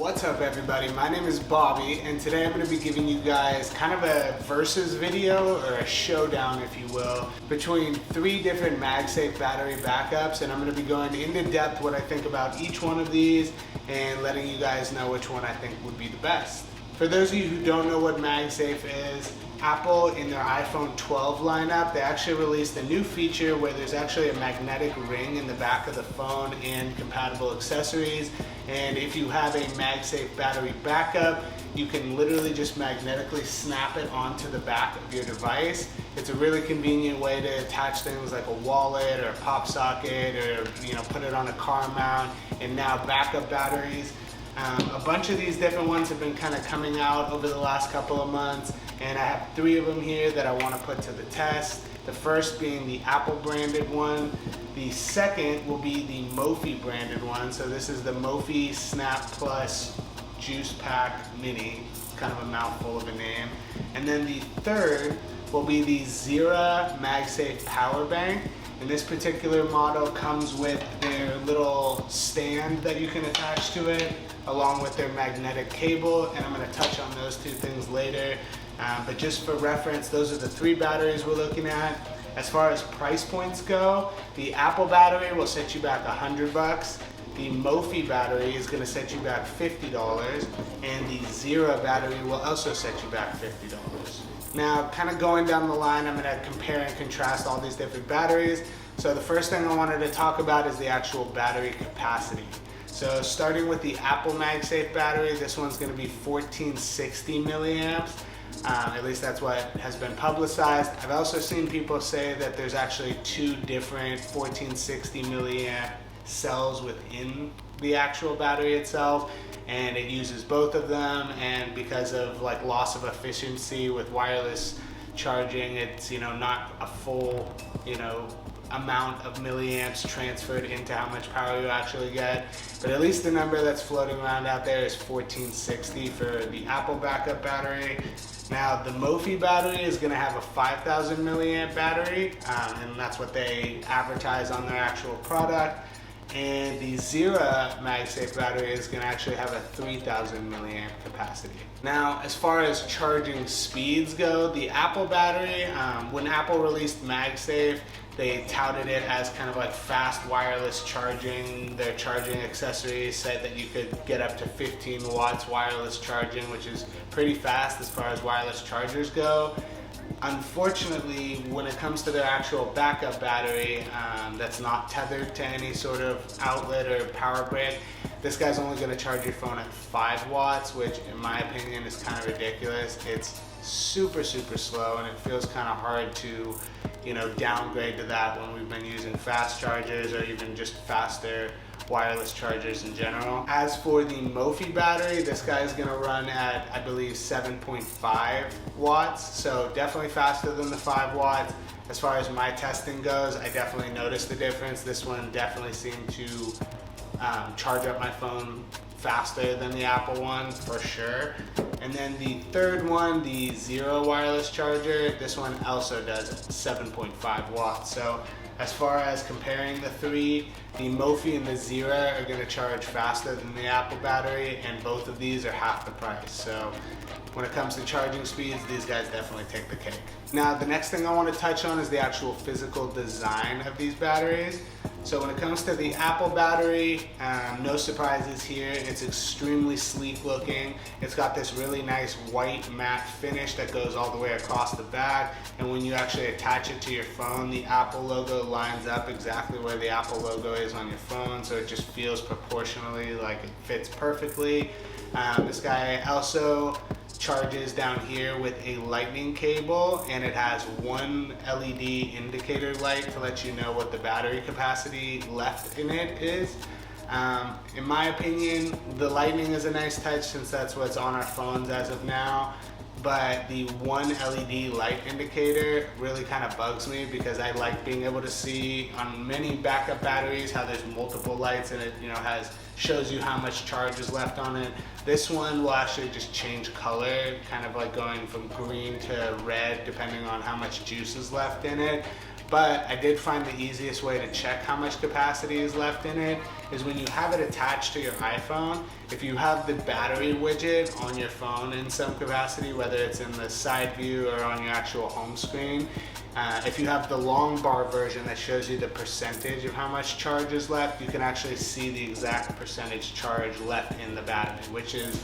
What's up everybody, my name is Bobby and today I'm going to be giving you guys kind of a versus video or a showdown if you will between 3 different Magsafe battery backups, and I'm going to be going into depth what I think about each one of these and letting you guys know which one I think would be the best. For those of you who don't know what Magsafe is, Apple in their iPhone 12 lineup, they actually released a new feature where there's actually a magnetic ring in the back of the phone and compatible accessories. And if you have a Magsafe battery backup, you can literally just magnetically snap it onto the back of your device. It's a really convenient way to attach things like a wallet or a pop socket, or put it on a car mount. And now backup batteries. A bunch of these different ones have been kind of coming out over the last couple of months, and I have 3 of them here that I want to put to the test. The first being the Apple branded one. The second will be the Mophie branded one. So this is the Mophie Snap Plus Juice Pack Mini. It's kind of a mouthful of a name. And then the third will be the Zeera Magsafe Power Bank. And this particular model comes with their little stand that you can attach to it, along with their magnetic cable, and I'm going to touch on those 2 things later. But just for reference, those are the 3 batteries we're looking at. As far as price points go, the Apple battery will set you back $100. The Mophie battery is going to set you back $50, and the Zeera battery will also set you back $50. Now, kind of going down the line, I'm going to compare and contrast all these different batteries. So the first thing I wanted to talk about is the actual battery capacity. So starting with the Apple Magsafe battery, this one's going to be 1460 milliamps. At least that's what has been publicized. I've also seen people say that there's actually 2 different 1460 milliamp cells within the actual battery itself, and it uses both of them, and because of like loss of efficiency with wireless charging, it's not a full amount of milliamps transferred into how much power you actually get. But at least the number that's floating around out there is 1460 for the Apple backup battery. Now the Mophie battery is going to have a 5000 milliamp battery, and that's what they advertise on their actual product. And the Zeera Magsafe battery is going to actually have a 3000 milliamp capacity. Now, as far as charging speeds go, the Apple battery, when Apple released Magsafe, they touted it as kind of like fast wireless charging. Their charging accessories said that you could get up to 15 watts wireless charging, which is pretty fast as far as wireless chargers go. Unfortunately, when it comes to their actual backup battery that's not tethered to any sort of outlet or power brick, this guy's only going to charge your phone at 5 watts, which in my opinion is kind of ridiculous. It's super slow, and it feels kind of hard to downgrade to that when we've been using fast chargers or even just faster wireless chargers in general. As for the Mophie battery, this guy is going to run at, I believe, 7.5 watts, so definitely faster than the 5 watts. As far as my testing goes, I definitely noticed the difference. This one definitely seemed to charge up my phone faster than the Apple one, for sure. And then the third one, the Zeera wireless charger, this one also does 7.5 watts. So as far as comparing the 3, the Mophie and the Zeera are going to charge faster than the Apple battery, and both of these are half the price. So when it comes to charging speeds, these guys definitely take the cake. Now, the next thing I want to touch on is the actual physical design of these batteries. So when it comes to the Apple battery, no surprises here. It's extremely sleek looking. It's got this really nice white matte finish that goes all the way across the back. And when you actually attach it to your phone, the Apple logo lines up exactly where the Apple logo is on your phone. So it just feels proportionally like it fits perfectly. This guy also charges down here with a lightning cable, and it has 1 LED indicator light to let you know what the battery capacity left in it is. In my opinion, the lightning is a nice touch since that's what's on our phones as of now. But the 1 LED light indicator really kind of bugs me because I like being able to see on many backup batteries how there's multiple lights and it shows you how much charge is left on it. This one will actually just change color, kind of like going from green to red depending on how much juice is left in it. But I did find the easiest way to check how much capacity is left in it is when you have it attached to your iPhone. If you have the battery widget on your phone in some capacity, whether it's in the side view or on your actual home screen, if you have the long bar version that shows you the percentage of how much charge is left, you can actually see the exact percentage charge left in the battery, which is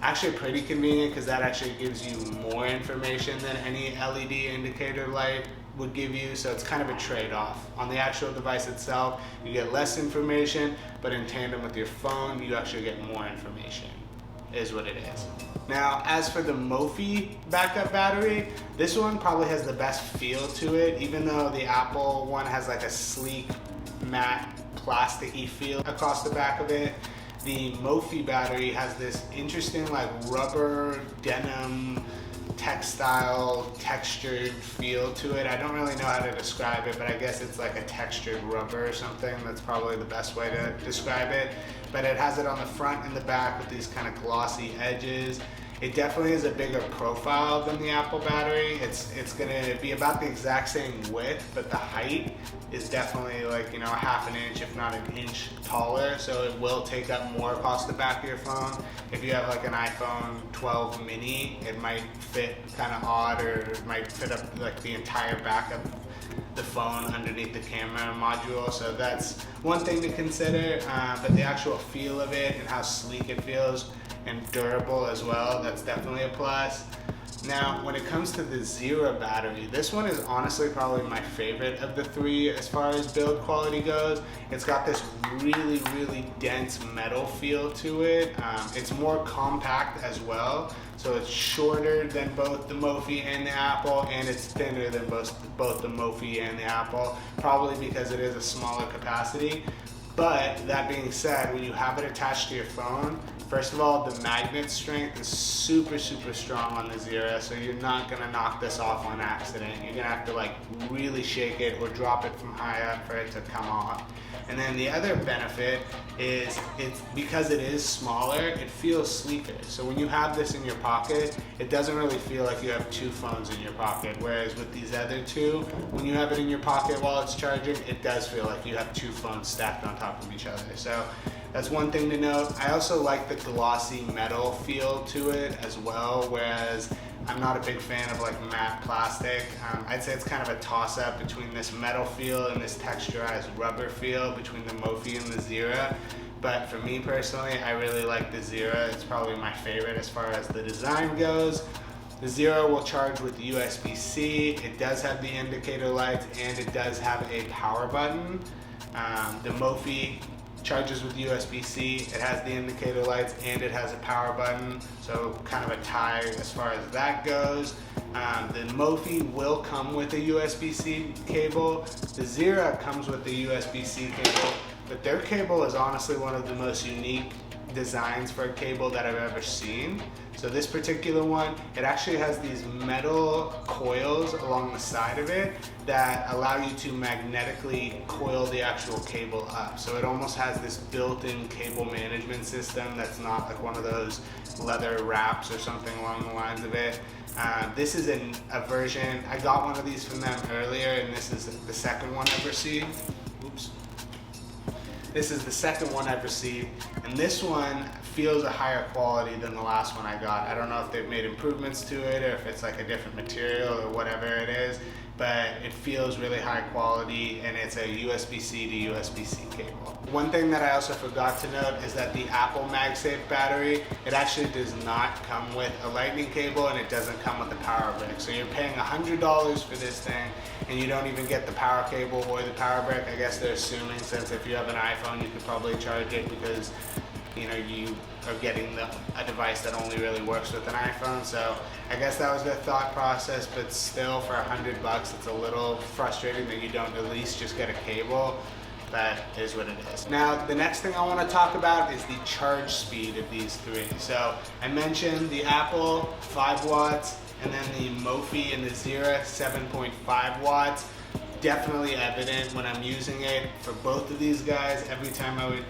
actually pretty convenient because that actually gives you more information than any LED indicator light would give you. So it's kind of a trade-off. On the actual device itself, you get less information, but in tandem with your phone, you actually get more information, is what it is. Now, as for the Mophie backup battery, this one probably has the best feel to it, even though the Apple one has like a sleek, matte, plasticky feel across the back of it. The Mophie battery has this interesting like rubber, denim, textile, textured feel to it. I don't really know how to describe it, but I guess it's like a textured rubber or something. That's probably the best way to describe it. But it has it on the front and the back with these kind of glossy edges. It definitely is a bigger profile than the Apple battery. It's gonna be about the exact same width, but the height is definitely like, you know, a half an inch, if not an inch taller. So it will take up more across the back of your phone. If you have like an iPhone 12 mini, it might fit kind of odd, or it might fit up like the entire back of the phone underneath the camera module. So that's one thing to consider, but the actual feel of it and how sleek it feels and durable as well, that's definitely a plus. Now, when it comes to the Zeera battery, this one is honestly probably my favorite of the three as far as build quality goes. It's got this really, really dense metal feel to it. It's more compact as well, so it's shorter than both the Mophie and the Apple, and it's thinner than both the Mophie and the Apple, probably because it is a smaller capacity. But that being said, when you have it attached to your phone, first of all, the magnet strength is super, super strong on the Zeera, so you're not gonna knock this off on accident. You're gonna have to like really shake it or drop it from high up for it to come off. And then the other benefit is it's because it is smaller, it feels sleeker. So when you have this in your pocket, it doesn't really feel like you have two phones in your pocket. Whereas with these other two, when you have it in your pocket while it's charging, it does feel like you have two phones stacked on top of each other. So that's one thing to note. I also like the glossy metal feel to it as well, whereas I'm not a big fan of like matte plastic. I'd say it's kind of a toss-up between this metal feel and this texturized rubber feel between the Mophie and the Zeera. But for me personally, I really like the Zeera. It's probably my favorite as far as the design goes. The Zeera will charge with USB-C. It does have the indicator lights, and it does have a power button. The Mophie charges with USB-C, it has the indicator lights, and it has a power button, so kind of a tie as far as that goes. The Mophie will come with a USB-C cable. The Zeera comes with the USB-C cable, but their cable is honestly one of the most unique designs for a cable that I've ever seen. So this particular one, it actually has these metal coils along the side of it that allow you to magnetically coil the actual cable up. So it almost has this built-in cable management system that's not like one of those leather wraps or something along the lines of it. This is a version, I got one of these from them earlier, and this is the second one I've received. Oops. This is the second one I've received, and this one feels a higher quality than the last one I got. I don't know if they've made improvements to it or if it's like a different material or whatever it is, but it feels really high quality, and it's a USB-C to USB-C cable. One thing that I also forgot to note is that the Apple Magsafe Battery, it actually does not come with a lightning cable, and it doesn't come with a power brick. So you're paying $100 for this thing, and you don't even get the power cable or the power brick. I guess they're assuming, since if you have an iPhone, you could probably charge it because you are getting a device that only really works with an iPhone. So I guess that was their thought process, but still for $100, it's a little frustrating that you don't at least just get a cable. That is what it is. Now, the next thing I want to talk about is the charge speed of these three. So I mentioned the Apple 5 watts, and then the Mophie and the Zeera 7.5 watts. Definitely evident when I'm using it for both of these guys. Every time I would,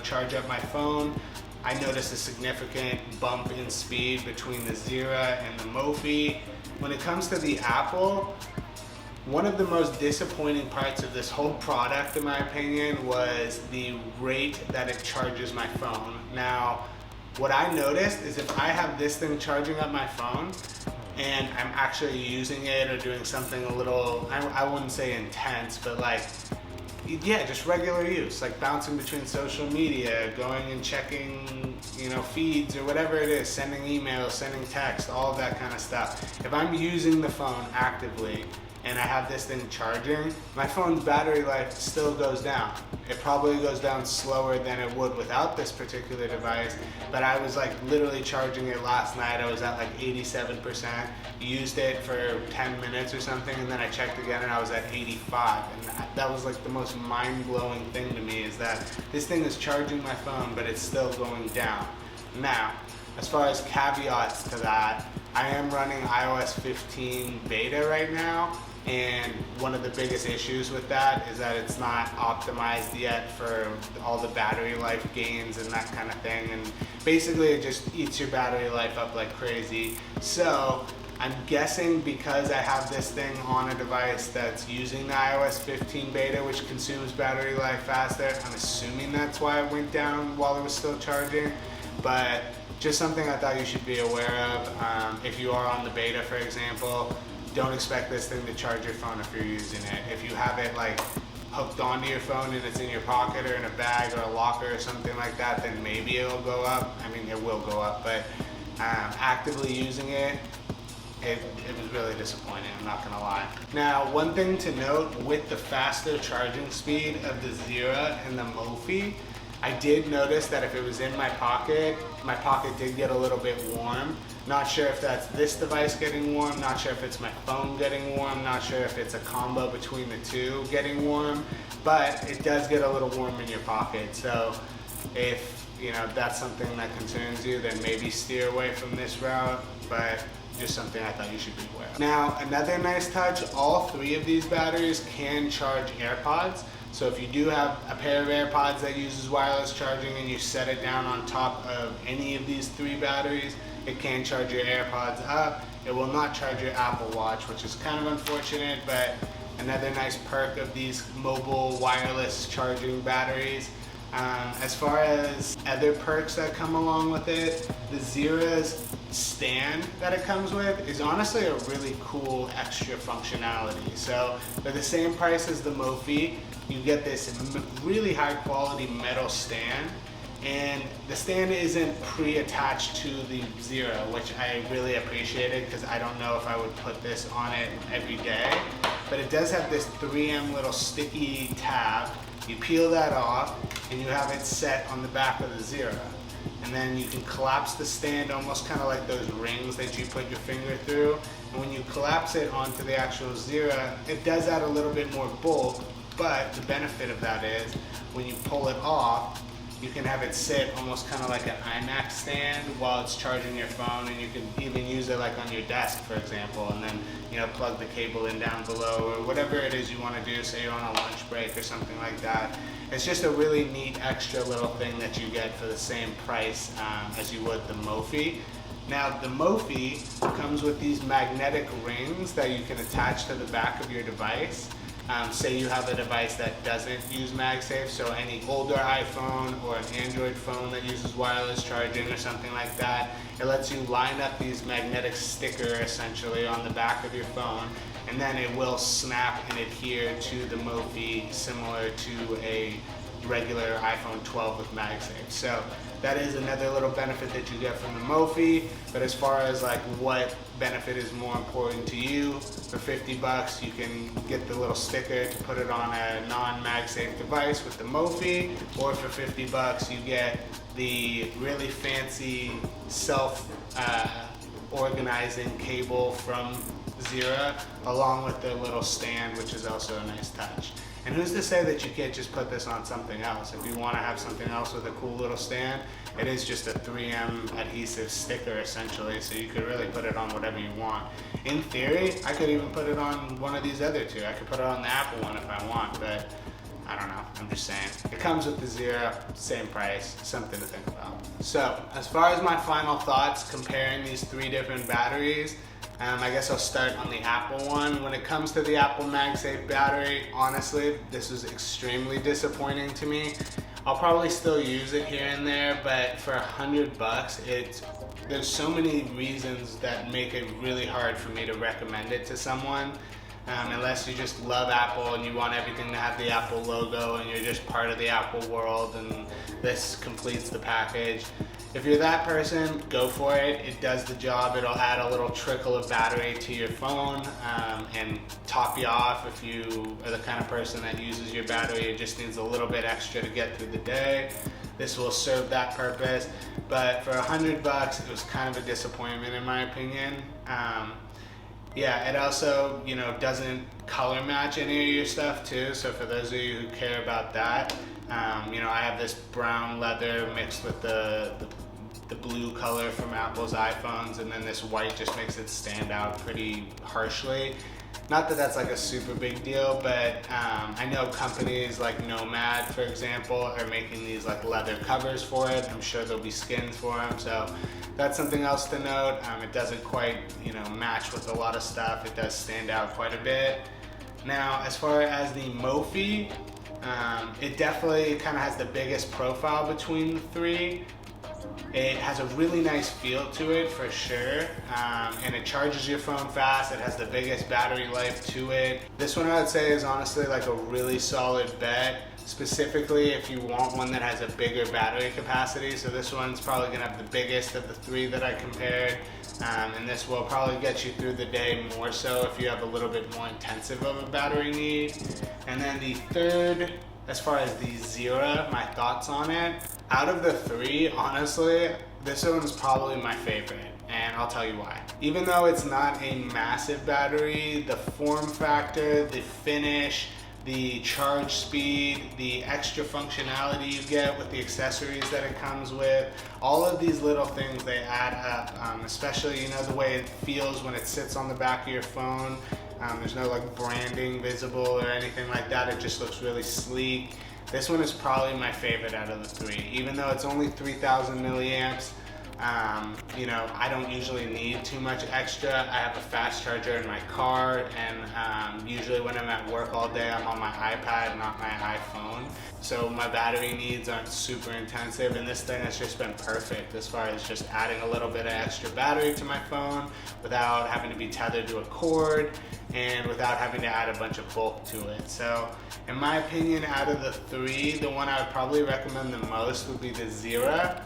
charge up my phone, I noticed a significant bump in speed between the Zeera and the Mophie. When it comes to the Apple, One of the most disappointing parts of this whole product, in my opinion, was the rate that it charges my phone. Now, what I noticed is if I have this thing charging up my phone and I'm actually using it or doing something a little, I wouldn't say intense, but like, yeah, just regular use, like bouncing between social media, going and checking, feeds or whatever it is, sending emails, sending text, all of that kind of stuff. If I'm using the phone actively and I have this thing charging, my phone's battery life still goes down. It probably goes down slower than it would without this particular device, but I was like literally charging it last night. I was at like 87%, used it for 10 minutes or something, and then I checked again and I was at 85. And that was like the most mind-blowing thing to me, is that this thing is charging my phone, but it's still going down. Now, as far as caveats to that, I am running iOS 15 beta right now, and one of the biggest issues with that is that it's not optimized yet for all the battery life gains and that kind of thing, and basically it just eats your battery life up like crazy. So I'm guessing because I have this thing on a device that's using the iOS 15 beta, which consumes battery life faster, I'm assuming that's why it went down while it was still charging. But just something I thought you should be aware of. If you are on the beta, for example, don't expect this thing to charge your phone if you're using it. If you have it like hooked onto your phone and it's in your pocket or in a bag or a locker or something like that, then maybe it'll go up. I mean, it will go up, but actively using it, it was really disappointing, I'm not gonna lie. Now, one thing to note with the faster charging speed of the Zeera and the Mophie, I did notice that if it was in my pocket did get a little bit warm. Not sure if that's this device getting warm, not sure if it's my phone getting warm, not sure if it's a combo between the two getting warm, but it does get a little warm in your pocket. So if that's something that concerns you, then maybe steer away from this route, but just something I thought you should be aware of. Now, another nice touch, all three of these batteries can charge AirPods. So if you do have a pair of AirPods that uses wireless charging and you set it down on top of any of these three batteries, it can charge your AirPods up. It will not charge your Apple Watch, which is kind of unfortunate, but another nice perk of these mobile wireless charging batteries. As far as other perks that come along with it, the Zeera's stand that it comes with is honestly a really cool extra functionality. So for the same price as the Mophie, you get this really high quality metal stand, and the stand isn't pre-attached to the Zeera, which I really appreciated because I don't know if I would put this on it every day, but it does have this 3M little sticky tab. You peel that off and you have it set on the back of the Zeera. And then you can collapse the stand almost kind of like those rings that you put your finger through. And when you collapse it onto the actual Zeera, it does add a little bit more bulk, but the benefit of that is when you pull it off, you can have it sit almost kind of like an iMac stand while it's charging your phone, and you can even use it like on your desk, for example, and then plug the cable in down below or whatever it is you want to do, say you're on a lunch break or something like that. It's just a really neat extra little thing that you get for the same price as you would the Mophie. Now the Mophie comes with these magnetic rings that you can attach to the back of your device. Say you have a device that doesn't use MagSafe, so any older iPhone or an Android phone that uses wireless charging or something like that, it lets you line up these magnetic sticker essentially on the back of your phone, and then it will snap and adhere to the Mophie similar to a regular iPhone 12 with MagSafe. So that is another little benefit that you get from the Mophie. But as far as like what benefit is more important to you, for 50 bucks you can get the little sticker to put it on a non-MagSafe device with the Mophie, or for 50 bucks you get the really fancy self-organizing cable from Zeera along with the little stand, which is also a nice touch. And who's to say that you can't just put this on something else? If you want to have something else with a cool little stand, it is just a 3M adhesive sticker essentially, so you could really put it on whatever you want. In theory, I could even put it on one of these other two. I could put it on the Apple one if I want, but I don't know, I'm just saying. It comes with the Zeera, same price, something to think about. So, as far as my final thoughts comparing these three different batteries, I guess I'll start on the Apple one. When it comes to the Apple Magsafe Battery, honestly, this was extremely disappointing to me. I'll probably still use it here and there, but for $100, there's so many reasons that make it really hard for me to recommend it to someone. Unless you just love Apple and you want everything to have the Apple logo and you're just part of the Apple world and this completes the package. If you're that person, go for it. It does the job. It'll add a little trickle of battery to your phone and top you off if you are the kind of person that uses your battery. It just needs a little bit extra to get through the day. This will serve that purpose. But for $100, it was kind of a disappointment in my opinion. Yeah, it also, doesn't color match any of your stuff too. So for those of you who care about that, I have this brown leather mixed with the blue color from Apple's iPhones, and then this white just makes it stand out pretty harshly. Not that that's like a super big deal, but I know companies like Nomad, for example, are making these like leather covers for it. I'm sure there'll be skins for them, so that's something else to note. It doesn't quite, match with a lot of stuff. It does stand out quite a bit. Now, as far as the Mophie, it definitely kind of has the biggest profile between the three. It has a really nice feel to it for sure, and it charges your phone fast. It has the biggest battery life to it. This one I would say is honestly like a really solid bet, specifically if you want one that has a bigger battery capacity. So this one's probably gonna have the biggest of the three that I compared, and this will probably get you through the day more so if you have a little bit more intensive of a battery need. And then the third, as far as the Zeera, my thoughts on it, out of the three, honestly, this one's probably my favorite, and I'll tell you why. Even though it's not a massive battery, the form factor, the finish, the charge speed, the extra functionality you get with the accessories that it comes with, all of these little things, they add up, especially, the way it feels when it sits on the back of your phone. There's no like branding visible or anything like that. It just looks really sleek. This one is probably my favorite out of the three. Even though it's only 3,000 milliamps, I don't usually need too much extra. I have a fast charger in my car, and usually when I'm at work all day, I'm on my iPad, not my iPhone. So my battery needs aren't super intensive, and this thing has just been perfect as far as just adding a little bit of extra battery to my phone without having to be tethered to a cord and without having to add a bunch of bulk to it. So in my opinion, out of the three, the one I would probably recommend the most would be the Zeera.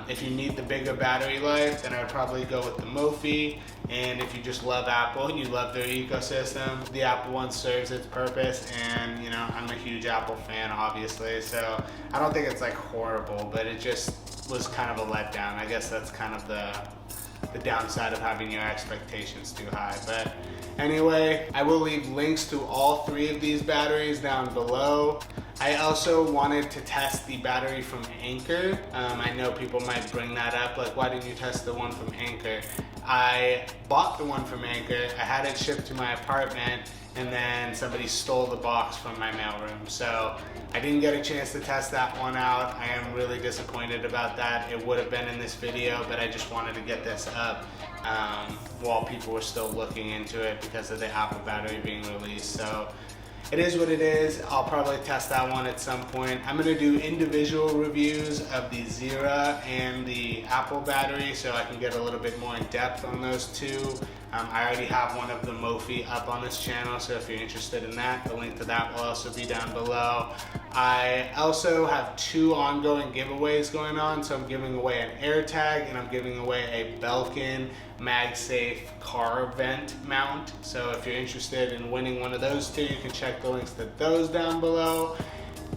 If you need the bigger battery life, then I would probably go with the Mophie. And if you just love Apple and you love their ecosystem, the Apple one serves its purpose. And I'm a huge Apple fan, obviously, so I don't think it's like horrible, but it just was kind of a letdown. I guess that's kind of the downside of having your expectations too high. But anyway, I will leave links to all three of these batteries down below. I also wanted to test the battery from Anker. I know people might bring that up, like, why didn't you test the one from Anker? I bought the one from Anker, I had it shipped to my apartment, and then somebody stole the box from my mailroom. So I didn't get a chance to test that one out. I am really disappointed about that. It would have been in this video, but I just wanted to get this up while people were still looking into it because of the Apple battery being released. So it is what it is. I'll probably test that one at some point. I'm gonna do individual reviews of the Zeera and the Apple battery so I can get a little bit more in depth on those two. I already have one of the Mophie up on this channel, so if you're interested in that, the link to that will also be down below. I also have two ongoing giveaways going on, so I'm giving away an AirTag and I'm giving away a Belkin MagSafe car vent mount. So if you're interested in winning one of those two, you can check the links to those down below.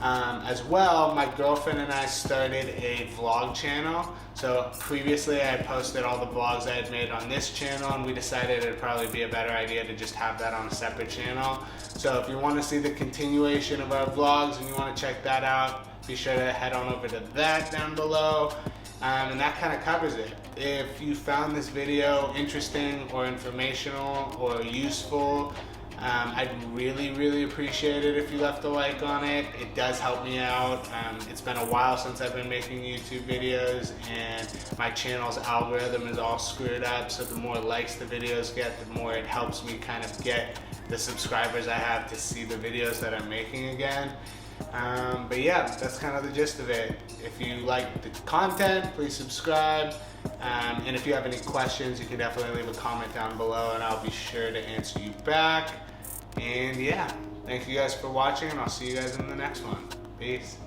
As well, my girlfriend and I started a vlog channel. So previously I posted all the vlogs I had made on this channel, and we decided it'd probably be a better idea to just have that on a separate channel. So if you want to see the continuation of our vlogs and you want to check that out, be sure to head on over to that down below. And that kind of covers it. If you found this video interesting or informational or useful, I'd really appreciate it if you left a like on it. It does help me out. It's been a while since I've been making YouTube videos, and my channel's algorithm is all screwed up, so the more likes the videos get, the more it helps me kind of get the subscribers I have to see the videos that I'm making again. But yeah, that's kind of the gist of it. If you like the content, please subscribe. And if you have any questions, you can definitely leave a comment down below and I'll be sure to answer you back. And yeah, thank you guys for watching, and I'll see you guys in the next one. Peace.